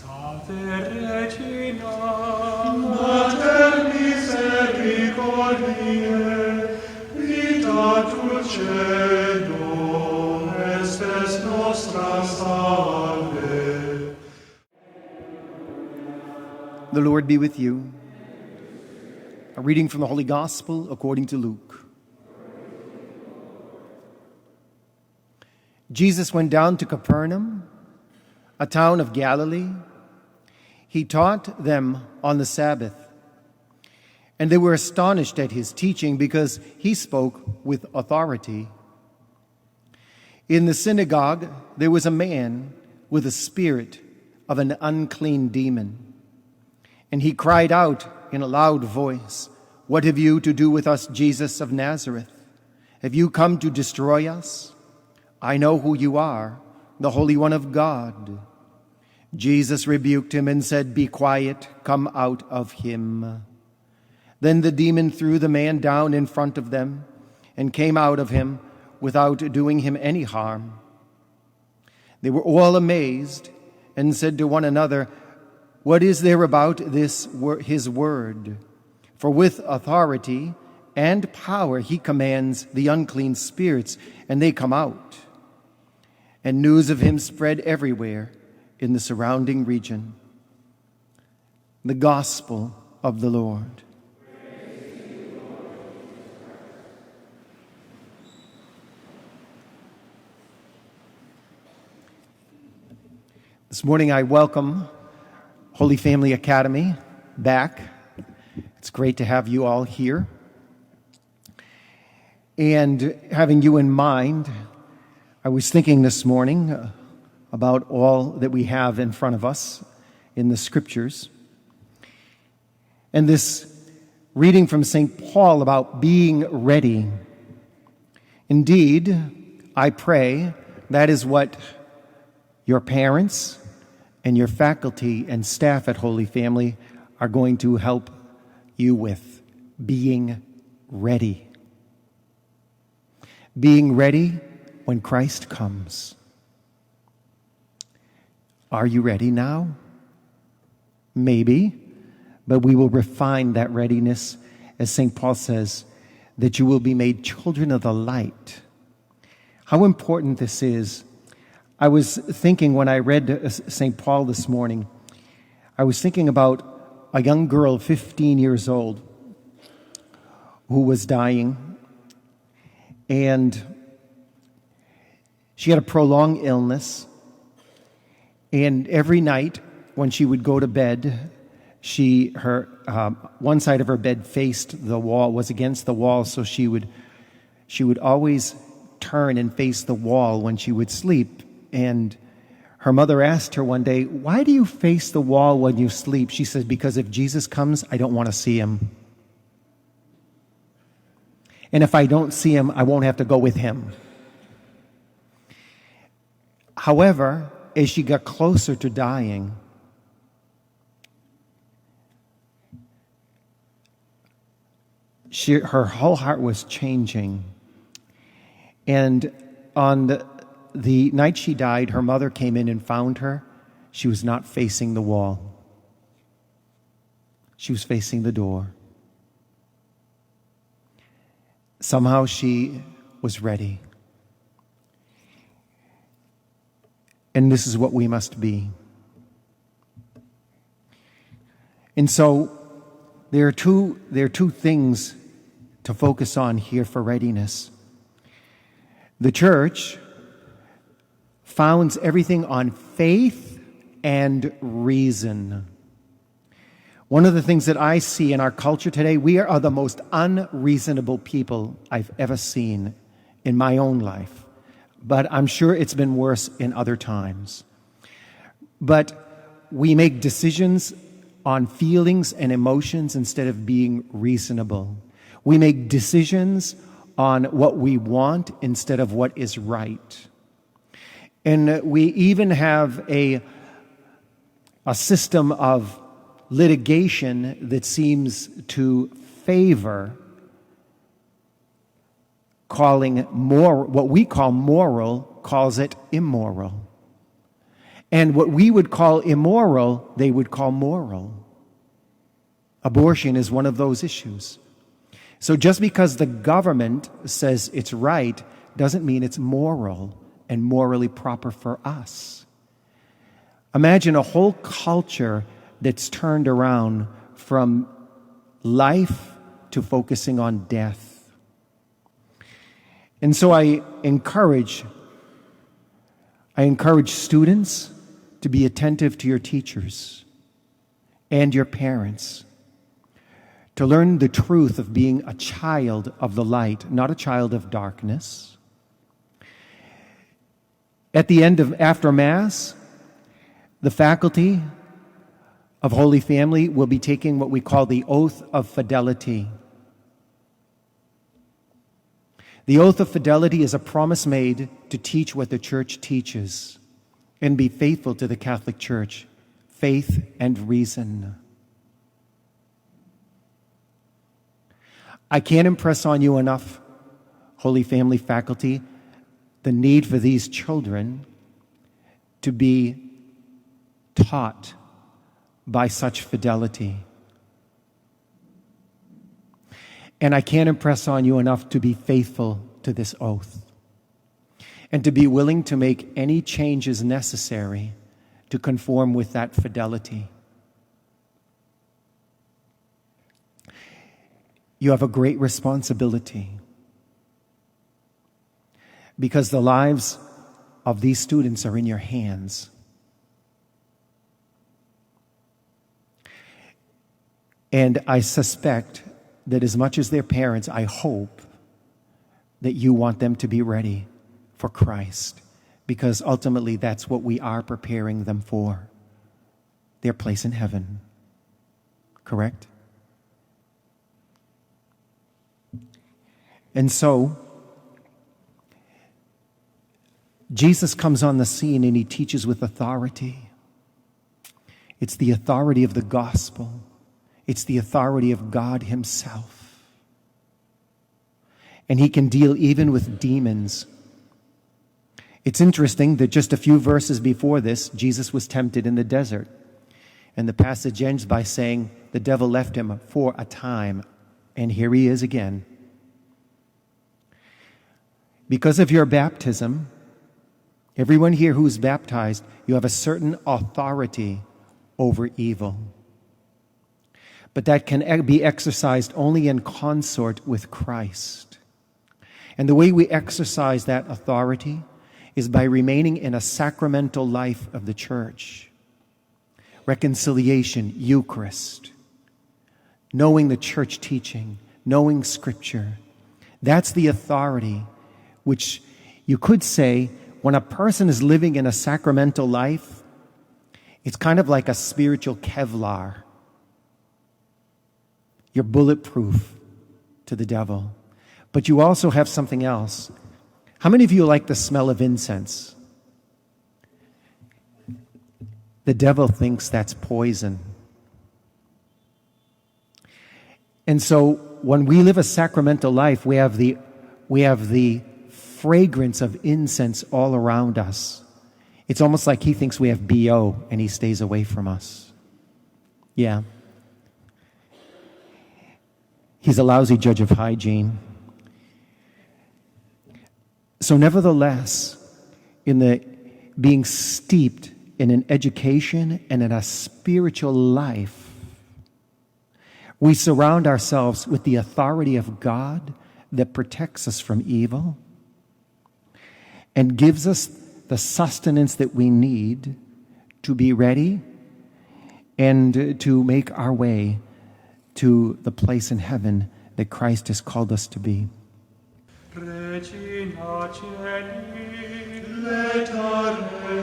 Regina, Mater misericordiae, vita dulcedo, estes nostra salve. The Lord be with you. A reading from the Holy Gospel according to Luke. Jesus went down to Capernaum, a town of Galilee. He taught them on the Sabbath, and they were astonished at his teaching because he spoke with authority. In the synagogue there was a man with a spirit of an unclean demon, and he cried out in a loud voice, "What have you to do with us, Jesus of Nazareth? Have you come to destroy us? I know who you are, the Holy One of God." Jesus rebuked him and said, "Be quiet, come out of him." Then the demon threw the man down in front of them and came out of him without doing him any harm. They were all amazed and said to one another, "What is there about this his word? For with authority and power he commands the unclean spirits, and they come out." And news of him spread everywhere in the surrounding region. The Gospel of the Lord. This morning I welcome Holy Family Academy back. It's great to have you all here. And having you in mind, I was thinking this morning about all that we have in front of us in the Scriptures. And this reading from St. Paul about being ready. Indeed, I pray that is what your parents and your faculty and staff at Holy Family are going to help you with. Being ready. Being ready when Christ comes. Are you ready now? Maybe, but we will refine that readiness, as St. Paul says, that you will be made children of the light. How important this is. I was thinking when I read St. Paul this morning, I was thinking about a young girl, 15 years old, who was dying, and she had a prolonged illness. And every night when she would go to bed, her one side of her bed faced the wall, was against the wall, so she would always turn and face the wall when she would sleep. And her mother asked her one day, "Why do you face the wall when you sleep?" She said, "Because if Jesus comes, I don't want to see him. And if I don't see him, I won't have to go with him." However, as she got closer to dying, her whole heart was changing. And on the night she died, her mother came in and found her. She was not facing the wall. She was facing the door. Somehow she was ready. And this is what we must be. And so there are two things to focus on here for readiness. The church founds everything on faith and reason. One of the things that I see in our culture today, we are the most unreasonable people I've ever seen in my own life. But I'm sure it's been worse in other times. But we make decisions on feelings and emotions instead of being reasonable. We make decisions on what we want instead of what is right. And we even have a system of litigation that seems to favor calling more, what we call moral, calls it immoral. And what we would call immoral, they would call moral. Abortion is one of those issues. So just because the government says it's right doesn't mean it's moral and morally proper for us. Imagine a whole culture that's turned around from life to focusing on death. And so I encourage students to be attentive to your teachers and your parents, to learn the truth of being a child of the light, not a child of darkness. At the end of after Mass, the faculty of Holy Family will be taking what we call the Oath of Fidelity. The Oath of Fidelity is a promise made to teach what the Church teaches and be faithful to the Catholic Church, faith and reason. I can't impress on you enough, Holy Family faculty, the need for these children to be taught by such fidelity. And I can't impress on you enough to be faithful to this oath and to be willing to make any changes necessary to conform with that fidelity. You have a great responsibility because the lives of these students are in your hands. And I suspect that as much as their parents, I hope that you want them to be ready for Christ, because ultimately that's what we are preparing them for, their place in heaven. Correct? And so, Jesus comes on the scene and he teaches with authority. It's the authority of the gospel. It's the authority of God himself. And he can deal even with demons. It's interesting that just a few verses before this, Jesus was tempted in the desert. And the passage ends by saying, the devil left him for a time. And here he is again. Because of your baptism, everyone here who's baptized, you have a certain authority over evil. But that can be exercised only in consort with Christ. And the way we exercise that authority is by remaining in a sacramental life of the church. Reconciliation, Eucharist, knowing the church teaching, knowing Scripture. That's the authority which you could say when a person is living in a sacramental life, it's kind of like a spiritual Kevlar. You're bulletproof to the devil. But you also have something else. How many of you like the smell of incense? The devil thinks that's poison. And so when we live a sacramental life, we have the fragrance of incense all around us. It's almost like he thinks we have BO and he stays away from us. Yeah. He's a lousy judge of hygiene. So nevertheless, in the being steeped in an education and in a spiritual life, we surround ourselves with the authority of God that protects us from evil and gives us the sustenance that we need to be ready and to make our way to the place in heaven that Christ has called us to be. Regina Celi, letare